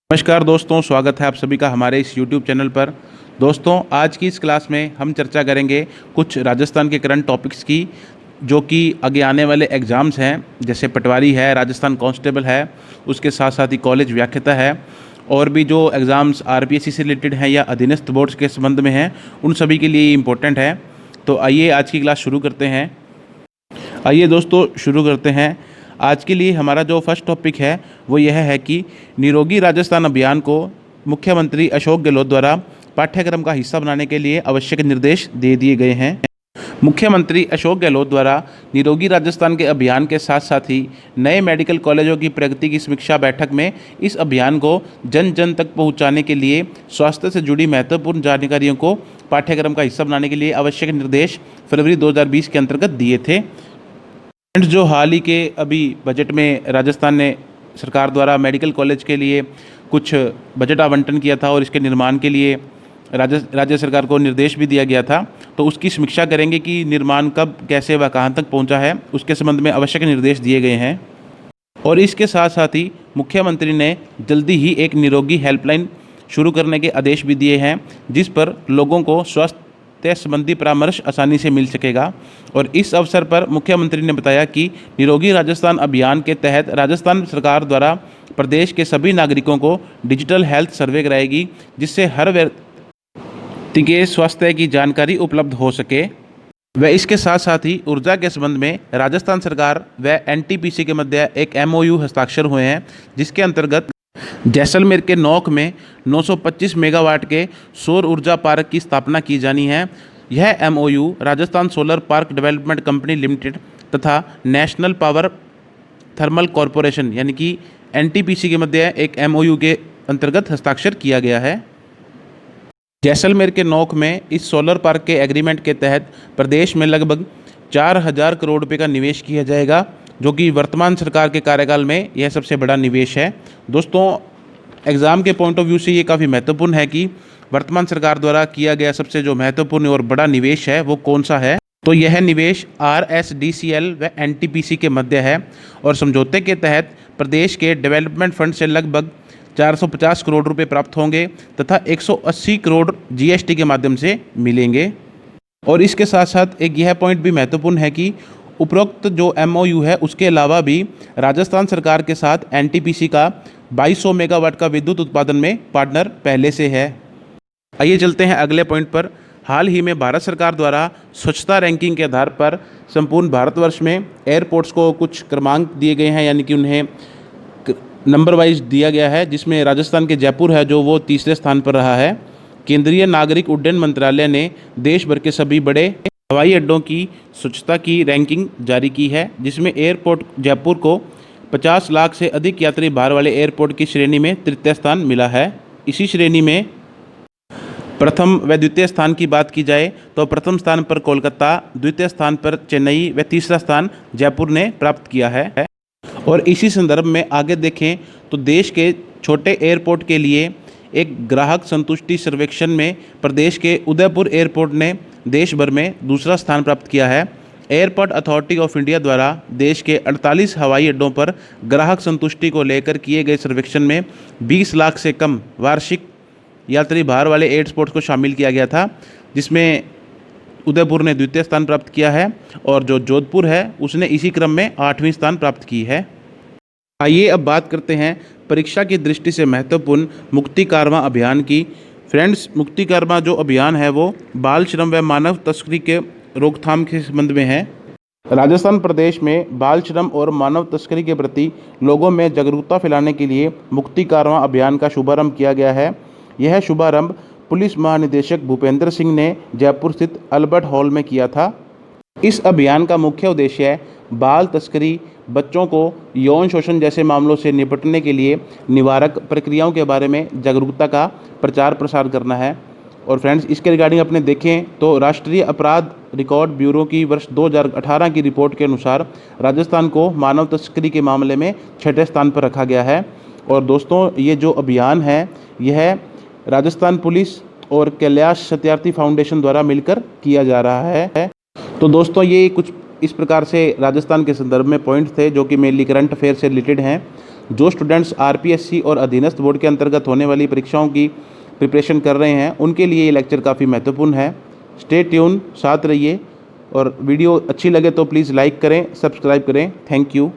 नमस्कार दोस्तों, स्वागत है आप सभी का हमारे इस YouTube चैनल पर। दोस्तों, आज की इस क्लास में हम चर्चा करेंगे कुछ राजस्थान के करंट टॉपिक्स की, जो कि आगे आने वाले एग्ज़ाम्स हैं, जैसे पटवारी है, राजस्थान कांस्टेबल है, उसके साथ साथ ही कॉलेज व्याख्याता है, और भी जो एग्ज़ाम्स आरपीएससी से रिलेटेड हैं या अधीनस्थ बोर्ड्स के संबंध में हैं, उन सभी के लिए इम्पोर्टेंट है। तो आइए आज की क्लास शुरू करते हैं। आइए दोस्तों शुरू करते हैं। आज के लिए हमारा जो फर्स्ट टॉपिक है वो यह है कि निरोगी राजस्थान अभियान को मुख्यमंत्री अशोक गहलोत द्वारा पाठ्यक्रम का हिस्सा बनाने के लिए आवश्यक निर्देश दे दिए गए हैं। मुख्यमंत्री अशोक गहलोत द्वारा निरोगी राजस्थान के अभियान के साथ साथ ही नए मेडिकल कॉलेजों की प्रगति की समीक्षा बैठक में इस अभियान को जन जन तक पहुंचाने के लिए स्वास्थ्य से जुड़ी महत्वपूर्ण जानकारियों को पाठ्यक्रम का हिस्सा बनाने के लिए आवश्यक निर्देश फरवरी 2020 के अंतर्गत दिए थे। जो हाल ही के अभी बजट में राजस्थान ने सरकार द्वारा मेडिकल कॉलेज के लिए कुछ बजट आवंटन किया था और इसके निर्माण के लिए राज्य सरकार को निर्देश भी दिया गया था, तो उसकी समीक्षा करेंगे कि निर्माण कब, कैसे व कहां तक पहुंचा है, उसके संबंध में आवश्यक निर्देश दिए गए हैं। और इसके साथ साथ ही मुख्यमंत्री ने जल्दी ही एक निरोगी हेल्पलाइन शुरू करने के आदेश भी दिए हैं, जिस पर लोगों को स्वास्थ्य संबंधी परामर्श आसानी से मिल सकेगा। और इस अवसर पर मुख्यमंत्री ने बताया कि निरोगी राजस्थान अभियान के तहत राजस्थान सरकार द्वारा प्रदेश के सभी नागरिकों को डिजिटल हेल्थ सर्वे कराएगी, जिससे हर व्यक्ति के स्वास्थ्य की जानकारी उपलब्ध हो सके। व इसके साथ साथ ही ऊर्जा के संबंध में राजस्थान सरकार व एनटीपीसी के मध्य एक एमओयू हस्ताक्षर हुए हैं, जिसके अंतर्गत जैसलमेर के नौक में 925 मेगावाट के सौर ऊर्जा पार्क की स्थापना की जानी है। यह MOU Rajasthan solar park development company limited तथा नेशनल पावर थर्मल कॉरपोरेशन यानी कि एनटीपीसी के मध्य एक एमओयू के अंतर्गत हस्ताक्षर किया गया है। जैसलमेर के नौक में इस सोलर पार्क के एग्रीमेंट के तहत प्रदेश में लगभग 4000 करोड़ रुपये का निवेश किया जाएगा, जो कि वर्तमान सरकार के कार्यकाल में यह सबसे बड़ा निवेश है। दोस्तों, एग्ज़ाम के पॉइंट ऑफ व्यू से ये काफ़ी महत्वपूर्ण है कि वर्तमान सरकार द्वारा किया गया सबसे जो महत्वपूर्ण और बड़ा निवेश है वो कौन सा है। तो यह निवेश आरएसडीसीएल व एनटीपीसी के मध्य है और समझौते के तहत प्रदेश के डेवलपमेंट फंड से लगभग 450 करोड़ रुपये प्राप्त होंगे तथा 180 करोड़ जीएसटी के माध्यम से मिलेंगे। और इसके साथ साथ एक यह पॉइंट भी महत्वपूर्ण है कि उपरोक्त जो एमओयू है उसके अलावा भी राजस्थान सरकार के साथ एनटीपीसी का 2200 मेगावाट का विद्युत उत्पादन में पार्टनर पहले से है। आइए चलते हैं अगले पॉइंट पर। हाल ही में भारत सरकार द्वारा स्वच्छता रैंकिंग के आधार पर संपूर्ण भारतवर्ष में एयरपोर्ट्स को कुछ क्रमांक दिए गए हैं, यानी कि उन्हें नंबर वाइज दिया गया है, जिसमें राजस्थान के जयपुर है जो वो तीसरे स्थान पर रहा है। केंद्रीय नागरिक उड्डयन मंत्रालय ने देश भर के सभी बड़े हवाई अड्डों की स्वच्छता की रैंकिंग जारी की है, जिसमें एयरपोर्ट जयपुर को 50 लाख से अधिक यात्री भार वाले एयरपोर्ट की श्रेणी में तृतीय स्थान मिला है। इसी श्रेणी में प्रथम व द्वितीय स्थान की बात की जाए तो प्रथम स्थान पर कोलकाता, द्वितीय स्थान पर चेन्नई व तीसरा स्थान जयपुर ने प्राप्त किया है। और इसी संदर्भ में आगे देखें तो देश के छोटे एयरपोर्ट के लिए एक ग्राहक संतुष्टि सर्वेक्षण में प्रदेश के उदयपुर एयरपोर्ट ने देश भर में दूसरा स्थान प्राप्त किया है। एयरपोर्ट अथॉरिटी ऑफ इंडिया द्वारा देश के 48 हवाई अड्डों पर ग्राहक संतुष्टि को लेकर किए गए सर्वेक्षण में 20 लाख से कम वार्षिक यात्री भार वाले एयरपोर्ट्स को शामिल किया गया था, जिसमें उदयपुर ने द्वितीय स्थान प्राप्त किया है और जो जोधपुर है उसने इसी क्रम में 8वें स्थान प्राप्त की है। आइए अब बात करते हैं परीक्षा की दृष्टि से महत्वपूर्ण मुक्ति कारवां अभियान की। फ्रेंड्स, मुक्ति कारवां जो अभियान है वो बाल श्रम व मानव तस्करी के रोकथाम के संबंध में है। राजस्थान प्रदेश में बाल श्रम और मानव तस्करी के प्रति लोगों में जागरूकता फैलाने के लिए मुक्ति कारवां अभियान का शुभारंभ किया गया है। यह शुभारंभ पुलिस महानिदेशक भूपेंद्र सिंह ने जयपुर स्थित अल्बर्ट हॉल में किया था। इस अभियान का मुख्य उद्देश्य बाल तस्करी, बच्चों को यौन शोषण जैसे मामलों से निपटने के लिए निवारक प्रक्रियाओं के बारे में जागरूकता का प्रचार प्रसार करना है। और फ्रेंड्स, इसके रिगार्डिंग अपने देखें तो राष्ट्रीय अपराध रिकॉर्ड ब्यूरो की वर्ष 2018 की रिपोर्ट के अनुसार राजस्थान को मानव तस्करी के मामले में 6ठे स्थान पर रखा गया है। और दोस्तों, ये जो अभियान है यह राजस्थान पुलिस और कैलाश सत्यार्थी फाउंडेशन द्वारा मिलकर किया जा रहा है। तो दोस्तों, ये कुछ इस प्रकार से राजस्थान के संदर्भ में पॉइंट थे जो कि मेनली करंट अफेयर से रिलेटेड हैं। जो स्टूडेंट्स आरपीएससी और अधीनस्थ बोर्ड के अंतर्गत होने वाली परीक्षाओं की प्रिपरेशन कर रहे हैं उनके लिए ये लेक्चर काफ़ी महत्वपूर्ण है। स्टे ट्यून, साथ रहिए, और वीडियो अच्छी लगे तो प्लीज़ लाइक करें, सब्सक्राइब करें। Thank you.